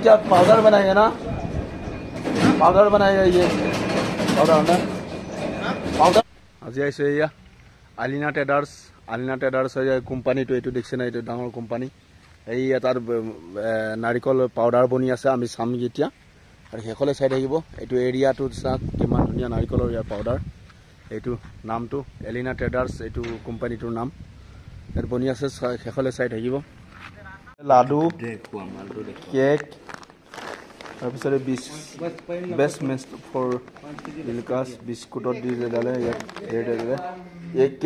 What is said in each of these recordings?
क्या पाउडर बनाएगा ना पाउडर बनाएगा ये पाउडर ना पाउडर आज आइसो एया आलिना ट्रेडार्स কোম্পানি তো এটো দেখছ না এটো ডাঙৰ কোম্পানি এই এটাৰ নাৰিকল পাউডাৰ বনি আছে আমি চাম এতিয়া আৰু হেকলে চাই থাকিব এটো এৰিয়াটো চাক কিমান ধুনিয়া নাৰিকলৰ ইয়াৰ পাউডাৰ এটো নামটো এলিনা ট্ৰেডাৰ্স এটো কোম্পানিটোৰ নাম এৰ বনি আছে হেকলে চাই থাকিব লাডু কেক তাৰপিছতে বেষ্ট মেষ্ট ফৰ ইলকাস বিস্কুটত দি দালে ইয়াত ৰেট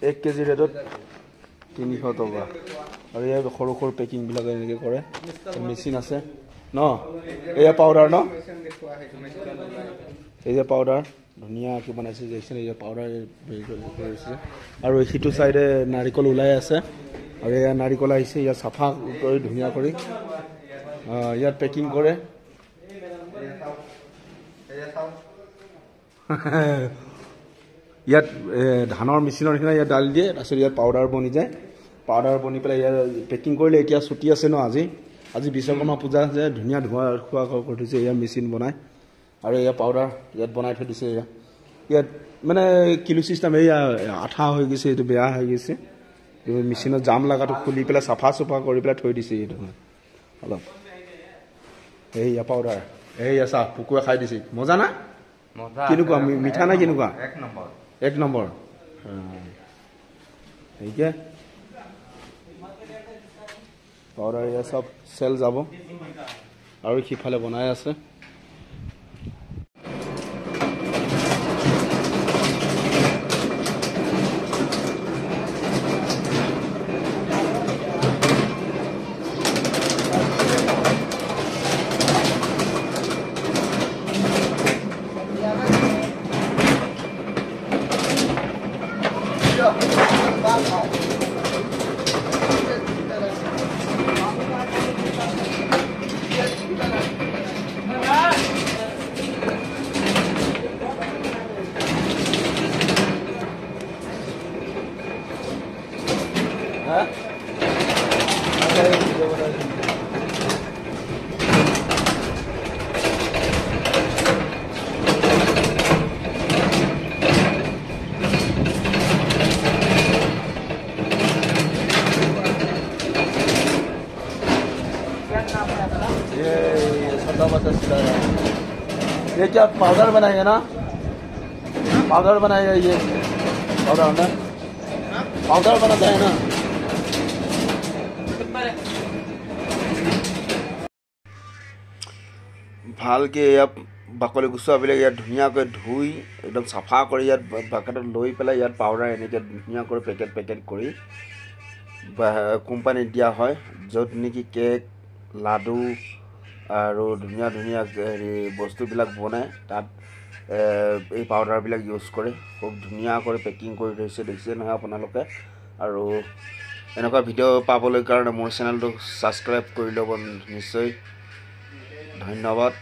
1 কেজি ৰেটত 300 টকা আৰু এই সৰু সৰু পেকিং বিলাক এনেকৈ কৰে মেচিন আছে ন এয়া পাউডাৰ ন এই যে পাউডাৰ ধুনিয়া কি বনাইছে দেখছেন এই যে পাউডাৰ কৰিছে আৰু এইটো সাইডে নাৰিকল ওলাই আছে আৰু এই নাৰিকল আহিছে ইয়া সাফা কৰি ধুনিয়া কৰি ইয়াত পেকিং কৰে ইয়াত ধানৰ মেচিনৰ নিচিনা ইয়াত ডাল দিয়ে তাৰপিছত ইয়াত পাউডাৰ বনি যায় পাউডাৰ বনি পেলাই ইয়াত পেকিং কৰিলে এতিয়া ছুটি আছে ন আজি বিশ্বকৰ্মা পূজা যে ধুনিয়া ধোৱা খোৱা কৰি দিছে ইয়াত মেচিন বনাই আৰু ইয়াত পাউডাৰ ইয়াত বনাই থৈ দিছে ইয়াত মানে কিলো সিস্টেম এই আঠা হৈ গৈছে এটো বেয়া হৈ গৈছে মেচিনত জাম লাগাটো খুলি পেলাই সাফা সুফা কৰি পেলাই থৈ দিছে এটো অলপ এই পাউডাৰ এই আসা পুকুৱে খাই দিছে মজা না মজা কিনুকা মিঠা না কিনুকা এক নম্বৰ এইকে পাউডাৰ ইয়া সব সেল যাব আৰু কিফালে বনাই আছে ये क्या पाउडर बनाएगा ना पाउडर बनाएगा ये पाउडर ना पाउडर बनाता है ना ভালকে ইয়াত বাকলি গুচাবিলাক ইয়াত ধুনীয়াকৈ ধুই একদম সাফা কৰি ইয়াত বাকেটত লৈ পেলাই ইয়াত পাউডাৰ এনেকৈ ধুনীয়াকৈ পেকেট কৰি কোম্পানীত দিয়া হয় য'ত নেকি কেক লাডু আৰু ধুনীয়া হেৰি বস্তুবিলাক বনায় তাত এই পাউডাৰবিলাক ইউজ কৰে খুব ধুনীয়া কৰি পেকিং কৰি থৈছে দেখিছে নহয় আপোনালোকে আৰু এনেকুৱা ভিডিঅ' পাবলৈ কাৰণে মোৰ চেনেলটো ছাবস্ক্ৰাইব কৰি ল'ব নিশ্চয় ধন্যবাদ।